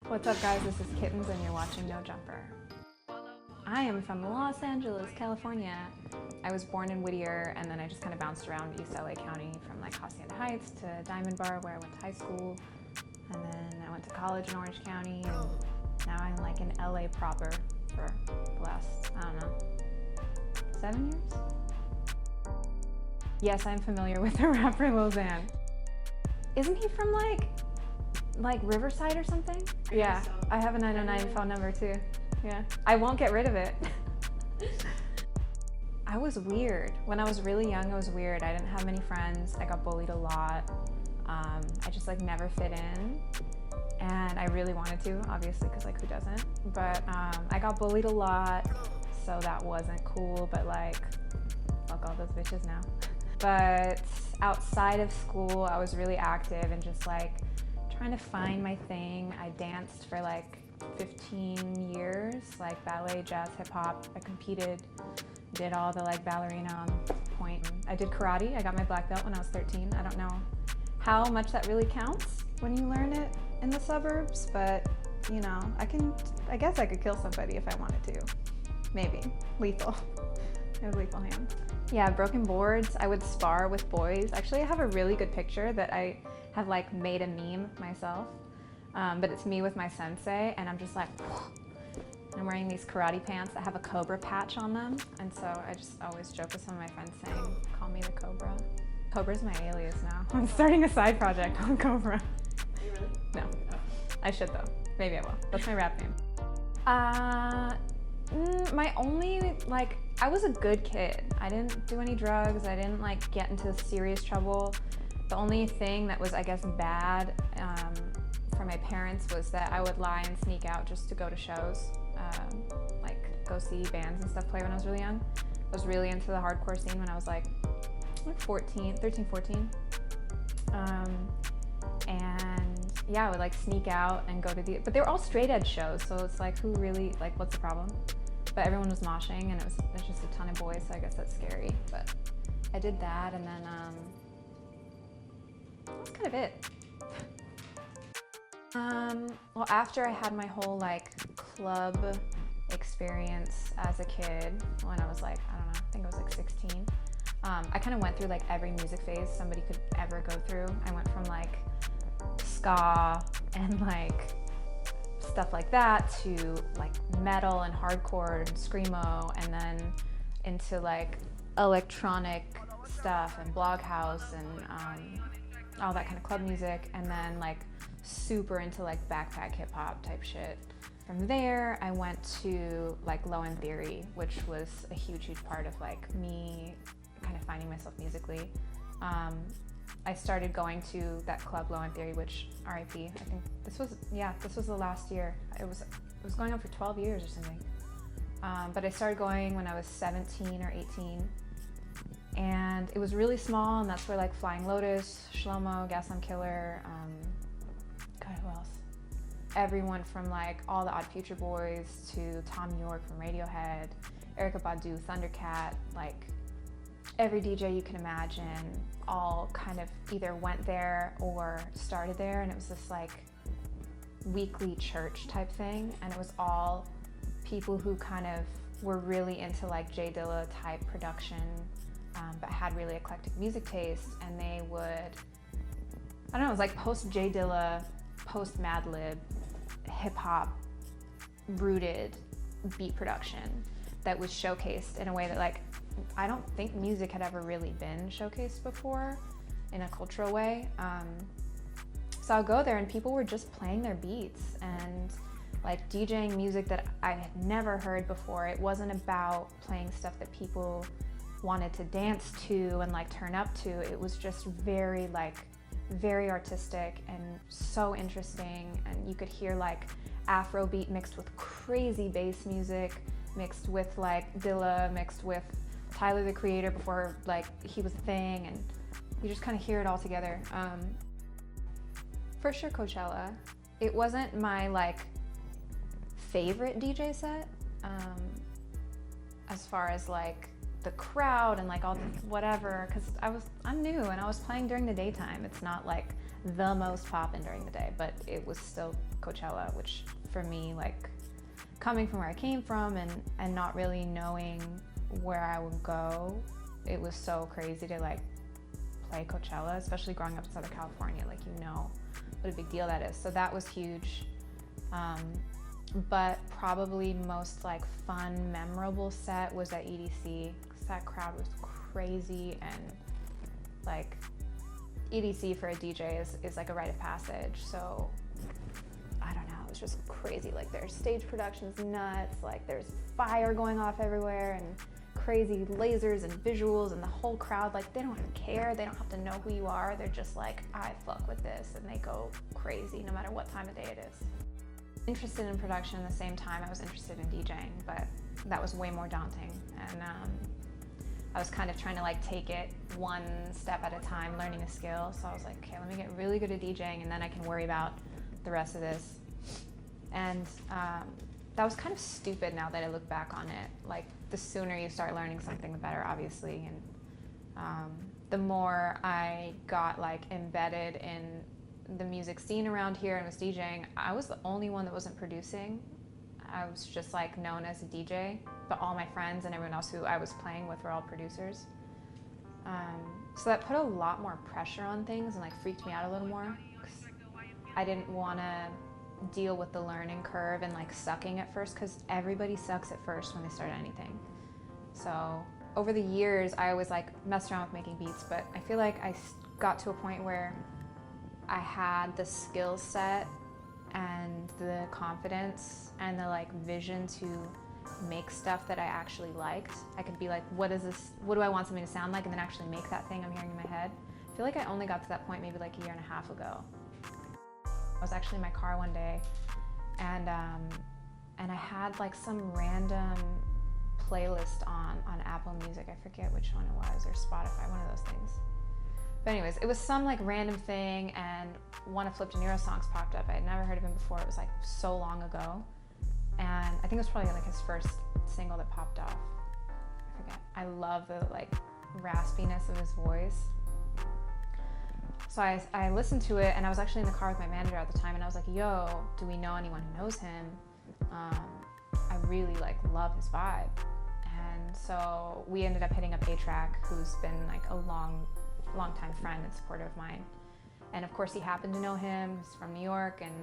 What's up guys, this is Kittens and you're watching No Jumper. I am from Los Angeles, California. I was born in Whittier and then I just kind of bounced around East LA County from like Hacienda Heights to Diamond Bar where I went to high school. And then I went to college in Orange County and now I'm like in LA proper for the last, I don't know, 7 years? Yes, I'm familiar with the rapper Lil Xan. Isn't he from like Riverside or something? Yeah, I have a 909 phone number too. Yeah, I won't get rid of it. I was weird. When I was really young, I was weird. I didn't have many friends. I got bullied a lot. I just like never fit in. And I really wanted to, obviously, because like who doesn't? But I got bullied a lot, so that wasn't cool, but like, fuck all those bitches now. But outside of school, I was really active and just like trying to find my thing. I danced for like 15 years, like ballet, jazz, hip hop. I competed, did all the like ballerina on point. I did karate. I got my black belt when I was 13. I don't know how much that really counts when you learn it in the suburbs, but you know, I guess I could kill somebody if I wanted to. Maybe. Lethal. I have lethal hands. Yeah, broken boards. I would spar with boys. Actually, I have a really good picture that I have like made a meme myself, but it's me with my sensei and I'm just like, I'm wearing these karate pants that have a cobra patch on them, and so I just always joke with some of my friends saying, call me the Cobra. Cobra's my alias now. I'm starting a side project on Cobra. Are you really? No. I should though. Maybe I will. That's my rap name. My only, like, I was a good kid. I didn't do any drugs. I didn't like get into serious trouble. The only thing that was, I guess, bad for my parents was that I would lie and sneak out just to go to shows, like go see bands and stuff play when I was really young. I was really into the hardcore scene when I was like 13, 14. And yeah, I would like sneak out and go to but they were all straight edge shows, so it's like, who really, like, what's the problem? But everyone was moshing and it was just a ton of boys, so I guess that's scary. But I did that, and then that's kind of it. Well, after I had my whole like club experience as a kid, when I was like, I don't know, I think I was like 16, I kind of went through like every music phase somebody could ever go through. I went from like ska and like stuff like that to like metal and hardcore and screamo, and then into like electronic stuff and blog house and all that kind of club music, and then like super into like backpack hip hop type shit. From there, I went to like Low End Theory, which was a huge part of like me kind of finding myself musically. I started going to that club, Low End Theory, which RIP, I think this was the last year. It was going on for 12 years or something. But I started going when I was 17 or 18. And it was really small, and that's where like Flying Lotus, Shlomo, Gaslamp Killer, God, who else? Everyone from like all the Odd Future Boys to Tom York from Radiohead, Erykah Badu, Thundercat, like every DJ you can imagine, all kind of either went there or started there, and it was this like weekly church type thing, and it was all people who kind of were really into like Jay Dilla type production, but had really eclectic music taste, and they would, I don't know, it was like post Jay Dilla, post Madlib, hip hop rooted beat production that was showcased in a way that like I don't think music had ever really been showcased before in a cultural way. So I'll go there and people were just playing their beats and like DJing music that I had never heard before. It wasn't about playing stuff that people wanted to dance to and like turn up to. It was just very artistic and so interesting, and you could hear like Afrobeat mixed with crazy bass music, mixed with like Dilla, mixed with Tyler the Creator before like he was a thing, and you just kind of hear it all together. For sure Coachella. It wasn't my like favorite DJ set as far as like the crowd and like all the whatever, because I'm new and I was playing during the daytime. It's not like the most poppin' during the day, but it was still Coachella, which for me, like coming from where I came from and not really knowing where I would go, it was so crazy to like play Coachella, especially growing up in Southern California, like you know what a big deal that is. So that was huge. But probably most like fun, memorable set was at EDC, because that crowd was crazy, and like EDC for a DJ is like a rite of passage. So I don't know, it was just crazy. Like their stage production's nuts, like there's fire going off everywhere and crazy lasers and visuals, and the whole crowd, like they don't care, they don't have to know who you are, they're just like, I fuck with this, and they go crazy no matter what time of day it is. Interested in production at the same time I was interested in DJing, but that was way more daunting, and I was kind of trying to like take it one step at a time, learning a skill. So I was like, okay, let me get really good at DJing, and then I can worry about the rest of this. And that was kind of stupid now that I look back on it. Like the sooner you start learning something, the better, obviously. And the more I got like embedded in the music scene around here and was DJing, I was the only one that wasn't producing. I was just like known as a DJ, but all my friends and everyone else who I was playing with were all producers. So that put a lot more pressure on things and like freaked me out a little more. I didn't want to deal with the learning curve and like sucking at first, because everybody sucks at first when they start anything. So over the years, I always like messed around with making beats, but I feel like I got to a point where I had the skill set and the confidence and the like vision to make stuff that I actually liked. I could be like, what is this? What do I want something to sound like? And then actually make that thing I'm hearing in my head. I feel like I only got to that point maybe like a year and a half ago. I was actually in my car one day, and I had like some random playlist on Apple Music. I forget which one it was, or Spotify, one of those things. But anyways, it was some like random thing, and one of Flipp Dinero songs popped up. I had never heard of him before. It was like so long ago, and I think it was probably like his first single that popped off. I forget. I love the like raspiness of his voice. So I listened to it, and I was actually in the car with my manager at the time, and I was like, yo, do we know anyone who knows him? I really like love his vibe. And so we ended up hitting up A-Track, who's been like a long-time friend and supporter of mine. And of course he happened to know him. He's from New York, and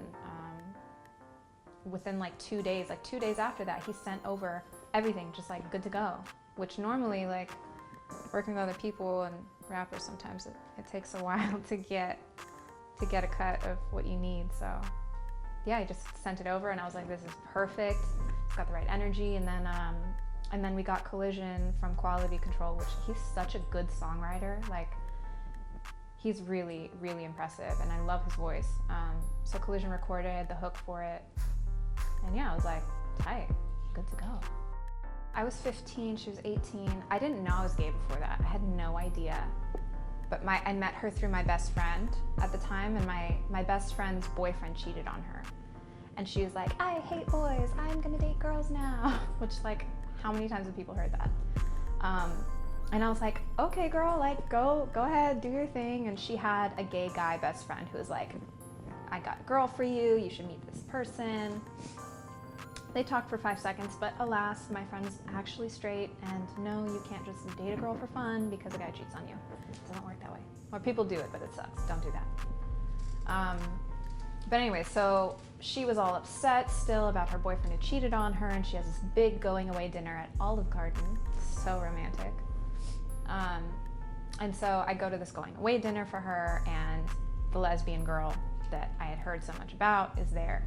within like 2 days after that, he sent over everything just like good to go, which normally like working with other people and rappers, sometimes it takes a while to get a cut of what you need. So yeah, I just sent it over, and I was like, this is perfect. It's got the right energy. And then we got Collision from Quality Control, which he's such a good songwriter. Like he's really, really impressive, and I love his voice. So Collision recorded the hook for it, and yeah, I was like, tight, good to go. I was 15, she was 18. I didn't know I was gay before that. I had no idea. But I met her through my best friend at the time, and my best friend's boyfriend cheated on her. And she was like, I hate boys, I'm gonna date girls now. Which, like, how many times have people heard that? And I was like, okay girl, like go ahead, do your thing. And she had a gay guy best friend who was like, I got a girl for you, you should meet this person. They talked for 5 seconds, but alas, my friend's actually straight, and no, you can't just date a girl for fun because a guy cheats on you. It doesn't work that way. Or people do it, but it sucks. Don't do that. But anyway, so she was all upset still about her boyfriend who cheated on her, and she has this big going away dinner at Olive Garden. So romantic. And so I go to this going away dinner for her, and the lesbian girl that I had heard so much about is there.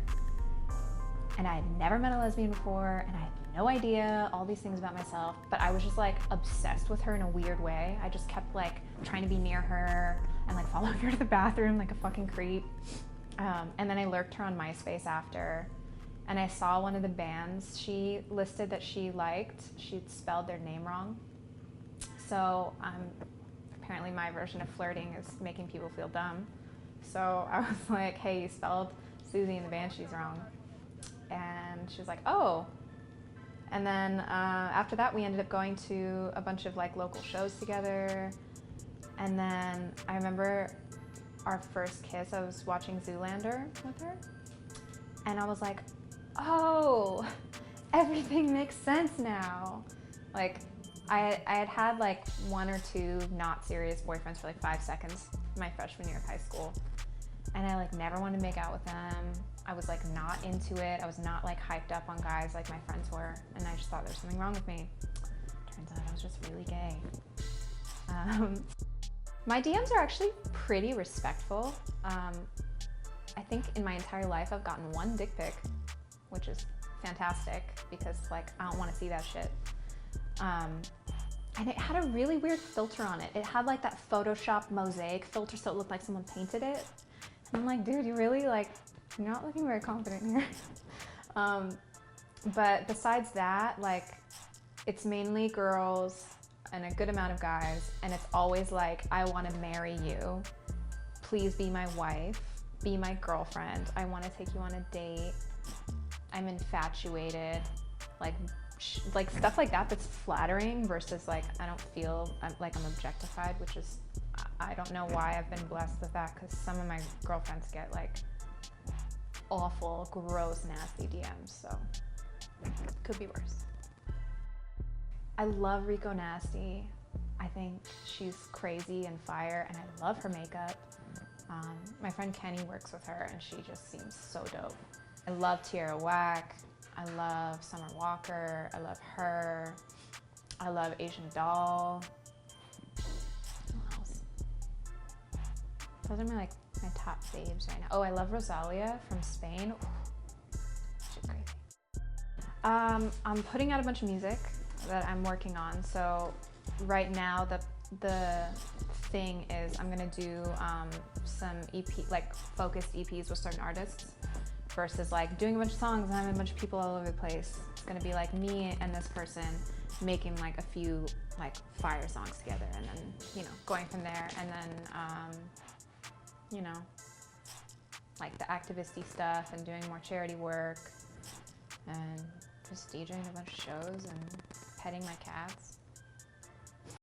And I had never met a lesbian before, and I had no idea all these things about myself, but I was just like obsessed with her in a weird way. I just kept like trying to be near her and like following her to the bathroom like a fucking creep. And then I lurked her on MySpace after, and I saw one of the bands she listed that she liked. She'd spelled their name wrong. So apparently my version of flirting is making people feel dumb. So I was like, hey, you spelled Susie and the Banshees wrong. And she was like, oh. And then after that, we ended up going to a bunch of like local shows together. And then I remember our first kiss, I was watching Zoolander with her, and I was like, oh, everything makes sense now. Like, I had had like 1 or 2 not serious boyfriends for like 5 seconds my freshman year of high school, and I like never wanted to make out with them. I was like not into it. I was not like hyped up on guys like my friends were, and I just thought there was something wrong with me. Turns out I was just really gay. My DMs are actually pretty respectful. I think in my entire life I've gotten 1 dick pic, which is fantastic because like I don't want to see that shit. And it had a really weird filter on it. It had like that Photoshop mosaic filter, so it looked like someone painted it. And I'm like, dude, you really like, you're not looking very confident here. But besides that, like, it's mainly girls and a good amount of guys, and it's always like, I want to marry you. Please be my wife, be my girlfriend. I want to take you on a date. I'm infatuated. Like stuff like that that's flattering versus like I don't feel like I'm objectified, which is, I don't know why I've been blessed with that, because some of my girlfriends get like awful, gross, nasty DMs, so could be worse. I love Rico Nasty. I think she's crazy and fire, and I love her makeup. My friend Kenny works with her, and she just seems so dope. I love Tierra Whack. I love Summer Walker. I love her. I love Asian Doll. Who else? Those are my top faves right now. Oh, I love Rosalia from Spain. She's crazy. I'm putting out a bunch of music that I'm working on. So right now the thing is I'm gonna do some EP, like focused EPs with certain artists, versus like doing a bunch of songs and having a bunch of people all over the place. It's gonna be like me and this person making like a few like fire songs together, and then, you know, going from there, and then you know, like the activisty stuff and doing more charity work and just DJing a bunch of shows and petting my cats.